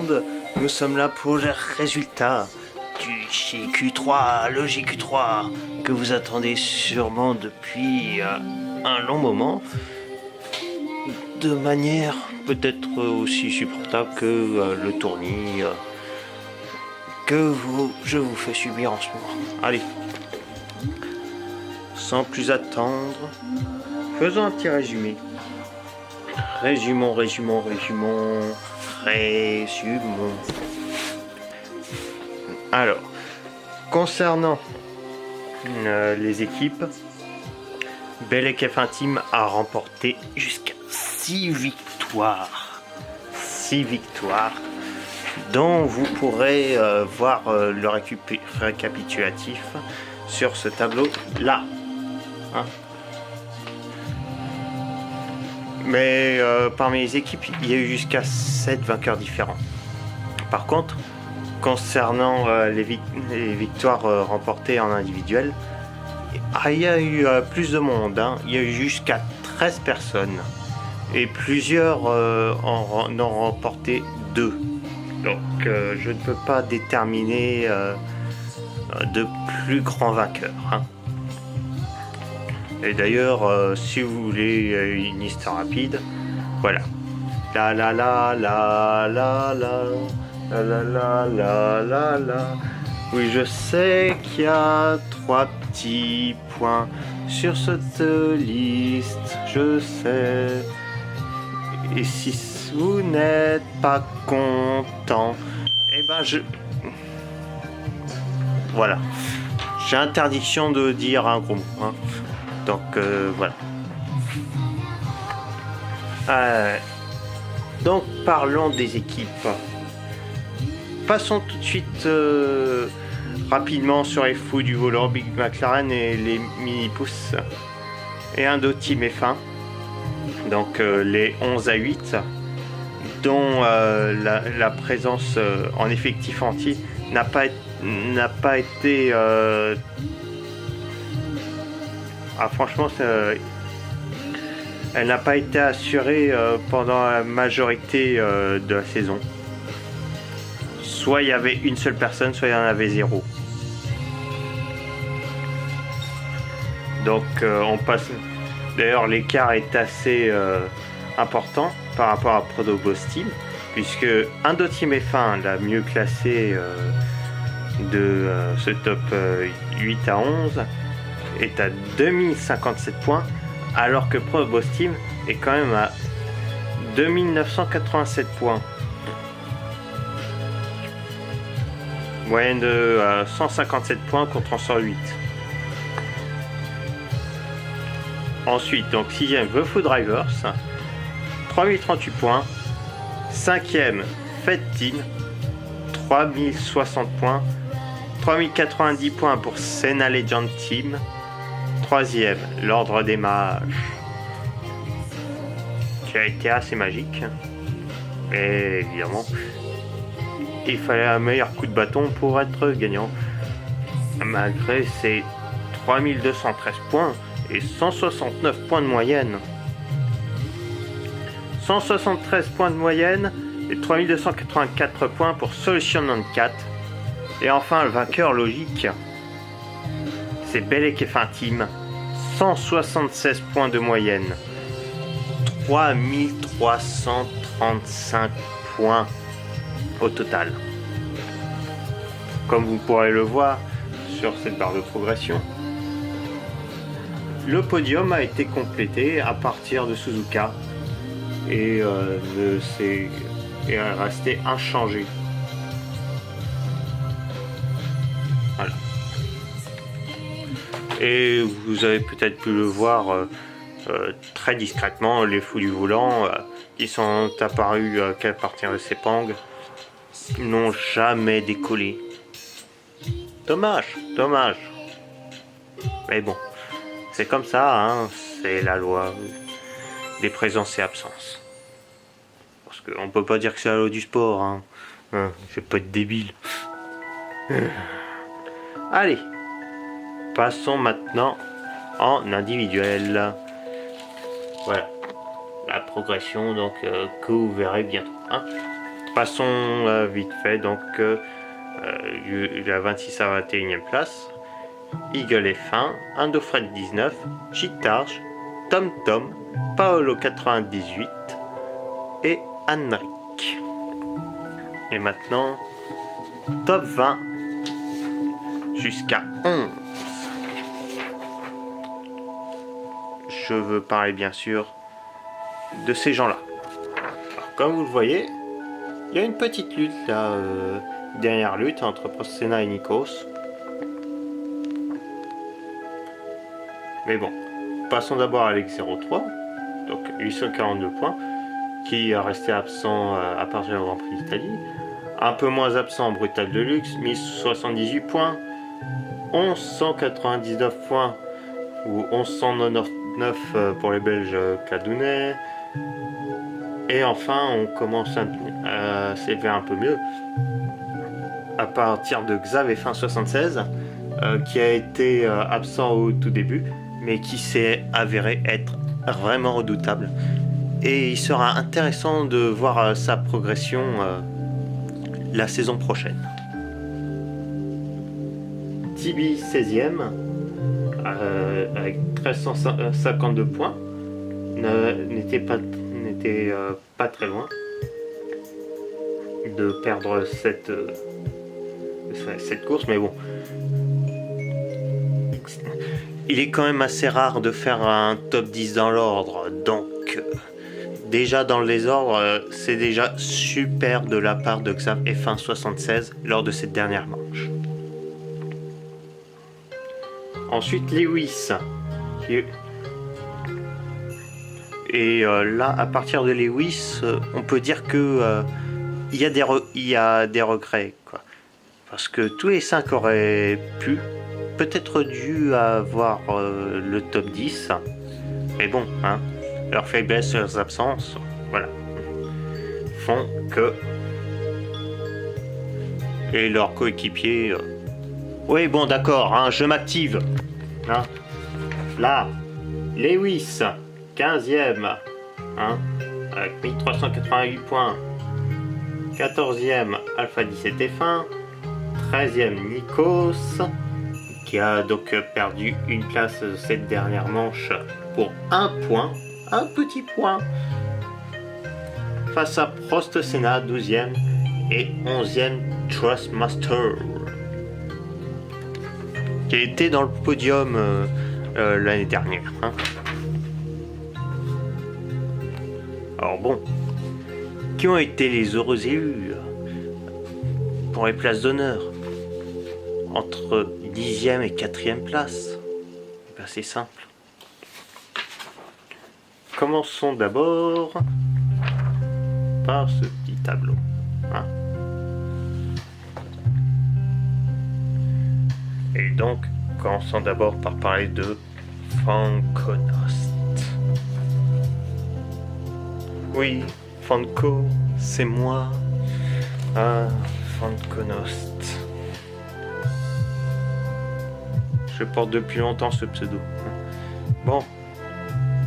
monde, nous sommes là pour les résultats du GQ3, le GQ3 que vous attendez sûrement depuis un long moment, de manière peut-être aussi supportable que le tournoi que je vous fais subir en ce moment. Allez, sans plus attendre, faisons un petit résumé. Résumons. Alors, concernant les équipes, Bellec F1 Team a remporté jusqu'à 6 victoires. 6 victoires, dont vous pourrez voir le récapitulatif sur ce tableau-là. Hein? Mais parmi les équipes, il y a eu jusqu'à 7 vainqueurs différents. Par contre, concernant les victoires remportées en individuel, il y a eu plus de monde. Hein. Il y a eu jusqu'à 13 personnes. Et plusieurs en ont remporté 2. Donc je ne peux pas déterminer de plus grands vainqueurs. Hein. Et d'ailleurs, si vous voulez une histoire rapide, voilà. Oui, je sais qu'il y a 3 petits points sur cette liste, je sais. Et si vous n'êtes pas content, eh ben voilà. J'ai interdiction de dire un gros mot. Hein. Donc voilà. Donc parlons des équipes. Passons tout de suite rapidement sur les fous du volant, Big McLaren et les mini-pouces. Et un d'autres team F1. Donc les 11 à 8, dont la présence en effectif entier n'a pas été... franchement, elle n'a pas été assurée pendant la majorité de la saison. Soit il y avait une seule personne, soit il y en avait 0. Donc on passe... D'ailleurs l'écart est assez important par rapport à Proto Boss Team, puisque un d'autres Team F1, la mieux classée de ce top 8 à 11, est à 2057 points, alors que Pro Boss Team est quand même à 2987 points. Moyenne de 157 points contre 108. Ensuite, donc 6ème The Food Drivers, 3038 points. 5ème Fed Team, 3060 points. 3090 points pour Senna Legend Team. 3ème, l'Ordre des Mages, qui a été assez magique. Et évidemment, il fallait un meilleur coup de bâton pour être gagnant. Malgré ses 3213 points et 169 points de moyenne. 173 points de moyenne et 3284 points pour Solution 94. Et enfin, le vainqueur logique, c'est Bellec F1 Team, 176 points de moyenne, 3335 points au total. Comme vous pourrez le voir sur cette barre de progression, le podium a été complété à partir de Suzuka et est resté inchangé. Voilà. Et vous avez peut-être pu le voir très discrètement, les fous du volant qui sont apparus qu'à partir de Sepang n'ont jamais décollé. Dommage. Mais bon, c'est comme ça, hein, c'est la loi des présences et absences. Parce qu'on peut pas dire que c'est la loi du sport, hein. Je vais pas être débile. Allez, passons maintenant en individuel. Voilà, la progression donc que vous verrez bientôt. 1, Passons vite fait, donc la 26 à 21e place. Eagle F1, Indofred 19, Chitarge, Tom Tom, Paolo 98 et Anric. Et maintenant, top 20 jusqu'à 11. Je veux parler bien sûr de ces gens-là. Comme vous le voyez, il y a une petite lutte là, dernière lutte entre Prost Senna et Nikos. Mais bon, passons d'abord à Alex 03, donc 842 points, qui est resté absent à partir du Grand Prix d'Italie. Un peu moins absent en Brutal Deluxe, 1078 points, 1199 points, ou 1199 pour les Belges Cadounet. Et enfin, on commence à s'élever un peu mieux à partir de Xav F1 76, qui a été absent au tout début, mais qui s'est avéré être vraiment redoutable. Et il sera intéressant de voir sa progression la saison prochaine. Tibi 16e, avec 1352 points, n'était pas très loin de perdre cette course, mais bon, il est quand même assez rare de faire un top 10 dans l'ordre, donc déjà dans le désordre, c'est déjà super de la part de Xav F1 76 lors de cette dernière manche. Ensuite Lewis, et là, à partir de Lewis, on peut dire que il y a des regrets, quoi. Parce que tous les 5 auraient pu, peut-être dû avoir le top 10. Mais bon, hein, leurs faiblesses, leurs absences, voilà, font que... Et leurs coéquipiers... Oui, bon, d'accord, hein, je m'active. Hein. Là, Lewis... 15e, hein, avec 1388 points. 14e, Alpha 17 F1. 13e, Nikos, qui a donc perdu une place cette dernière manche pour un point, un petit point, face à Prost Senna, 12e, et 11e, Trustmaster, qui a été dans le podium l'année dernière. Hein. Alors bon, qui ont été les heureux élus pour les places d'honneur entre 10e et 4e place? Ben, c'est simple. Commençons d'abord par ce petit tableau. Hein. Et donc, commençons d'abord par parler de Fanconost. Oui, Fanco, c'est moi. Ah, Fanconost. Je porte depuis longtemps ce pseudo. Bon,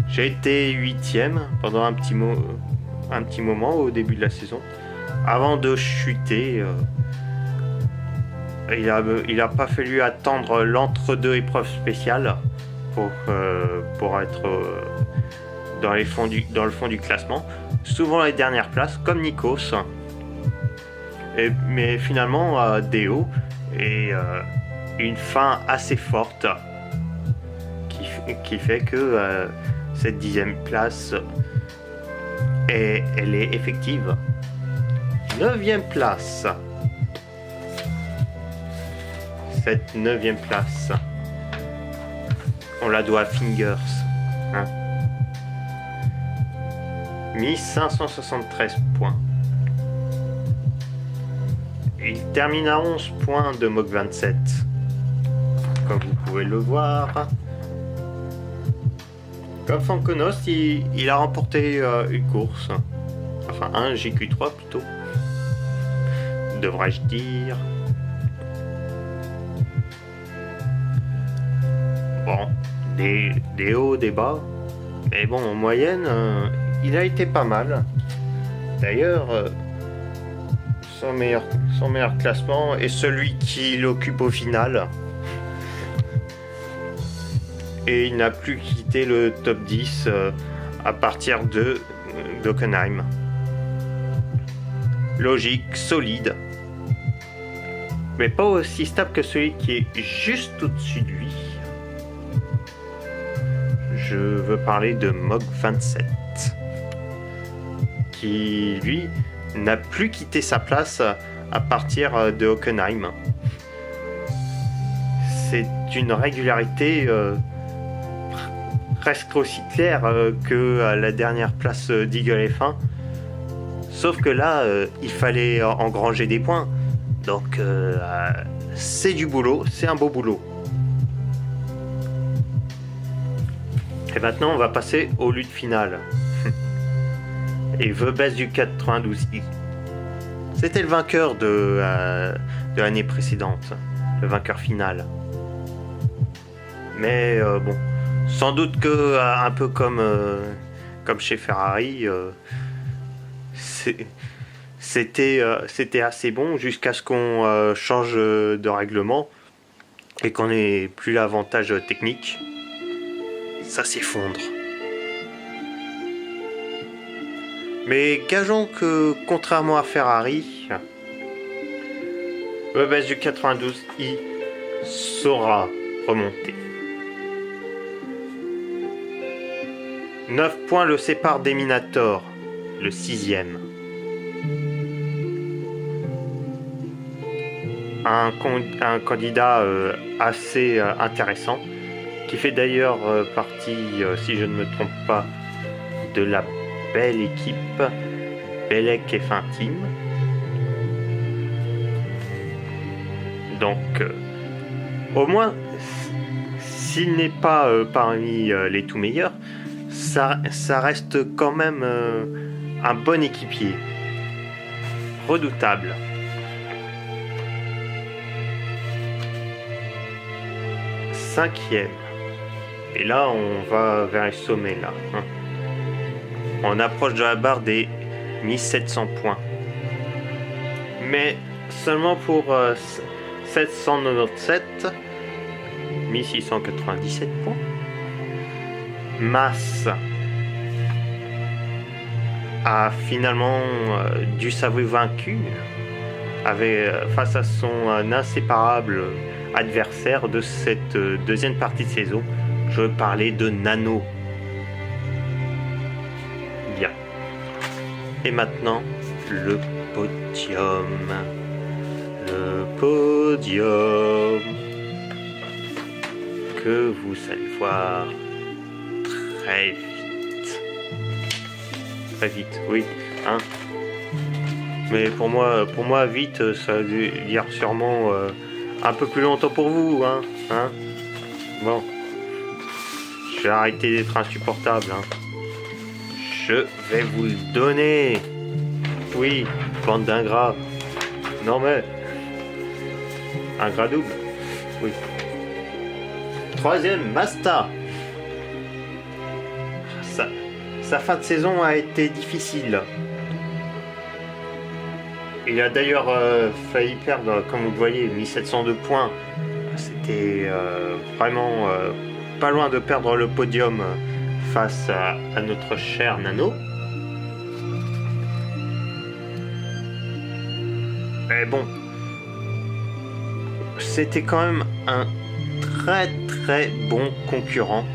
j'ai été 8e pendant un petit moment au début de la saison. Avant de chuter, il a pas fallu attendre l'entre-deux épreuves spéciales pour être dans le fond du classement. Souvent les dernières places, comme Nikos. Mais finalement, Deo et une fin assez forte qui fait que cette 10e place, elle est effective. 9e place. Cette 9e place, on la doit à Fingers. Hein. 1573 points. Il termine à 11 points de Mach 27. Comme vous pouvez le voir. Comme Fanconost, il a remporté une course. Enfin, un GQ3 plutôt. Devrais-je dire. Bon, des hauts, des bas. Mais bon, en moyenne, il a été pas mal. D'ailleurs, son meilleur classement et celui qui l'occupe au final. Et il n'a plus quitté le top 10 à partir d'Hockenheim. Logique, solide, mais pas aussi stable que celui qui est juste au-dessus de lui. Je veux parler de Mog 27, qui lui n'a plus quitté sa place à partir de Hockenheim. C'est une régularité presque aussi claire que la dernière place d'Eagle F1. Sauf que là, il fallait engranger des points. Donc, c'est du boulot, c'est un beau boulot. Et maintenant, on va passer aux luttes finales. Et The Best du 92i. C'était le vainqueur de l'année précédente. Le vainqueur final. Mais bon, sans doute que, un peu comme chez Ferrari, c'était assez bon jusqu'à ce qu'on change de règlement et qu'on n'ait plus l'avantage technique. Ça s'effondre. Mais gageons que, contrairement à Ferrari, le best du 92i saura remonter. 9 points le séparent d'Eminator, le 6e. Un candidat assez intéressant, qui fait d'ailleurs partie, si je ne me trompe pas, de la belle équipe Bellec F1 Team. Donc, au moins, s'il n'est pas parmi les tout meilleurs, ça reste quand même un bon équipier. Redoutable. Cinquième. Et là, on va vers les sommets, là. On approche de la barre des 1700 points. Mais seulement pour 797, 1697 points. Mass a finalement dû s'avouer vaincu face à son inséparable adversaire de cette deuxième partie de saison. Je veux parler de Nano. Bien. Et maintenant, le podium. Le podium que vous allez voir très vite. Très vite, oui. Hein. Mais pour moi, vite, ça veut dire sûrement un peu plus longtemps pour vous, hein. Bon. Je vais arrêter d'être insupportable, hein. Je vais vous le donner. Oui, bande d'ingrats. Non mais... ingrat double. Oui. Troisième, Masta. Sa fin de saison a été difficile. Il a d'ailleurs failli perdre, comme vous le voyez, 1702 points. C'était vraiment pas loin de perdre le podium face à notre cher Nano. Mais bon, c'était quand même un très très bon concurrent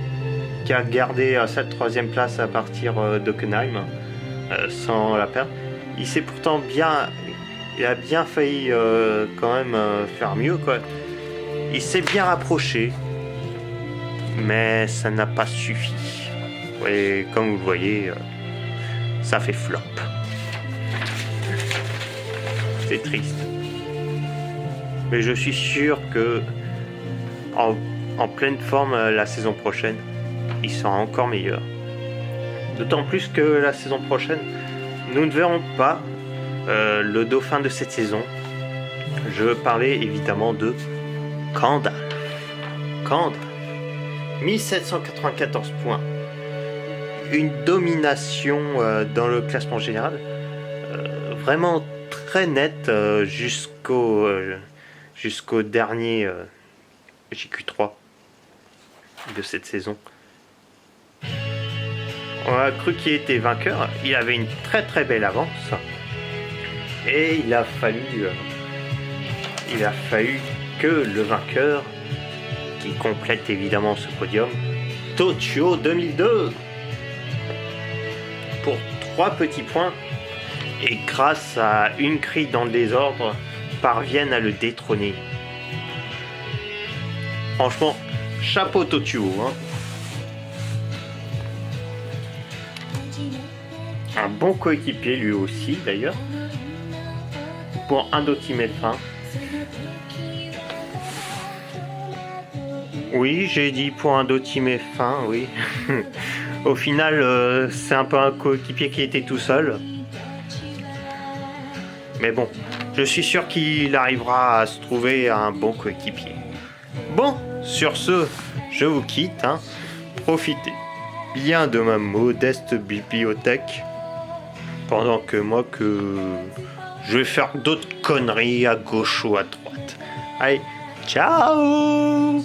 qui a gardé cette troisième place à partir d'Hockenheim sans la perdre. Il a bien failli quand même faire mieux, quoi. Il s'est bien rapproché, mais ça n'a pas suffi. Et comme vous le voyez, ça fait flop. C'est triste. Mais je suis sûr que en pleine forme la saison prochaine, il sera encore meilleur. D'autant plus que la saison prochaine, nous ne verrons pas le dauphin de cette saison. Je veux parler évidemment de Gandalf. 1794 points. Une domination dans le classement général. Vraiment très net jusqu'au dernier JQ3 de cette saison. On a cru qu'il était vainqueur. Il avait une très très belle avance. Et il a fallu que le vainqueur, qui complète évidemment ce podium, Tokyo 2002, pour 3 petits points, et grâce à une grille dans le désordre, parviennent à le détrôner. Franchement, chapeau Tokyo, hein. Un bon coéquipier lui aussi d'ailleurs, pour Indo Team F1. Oui, j'ai dit pour Indo Team F1, oui. Au final, c'est un peu un coéquipier qui était tout seul. Mais bon, je suis sûr qu'il arrivera à se trouver un bon coéquipier. Bon, sur ce, je vous quitte, hein. Profitez bien de ma modeste bibliothèque, pendant que je vais faire d'autres conneries à gauche ou à droite. Allez, ciao!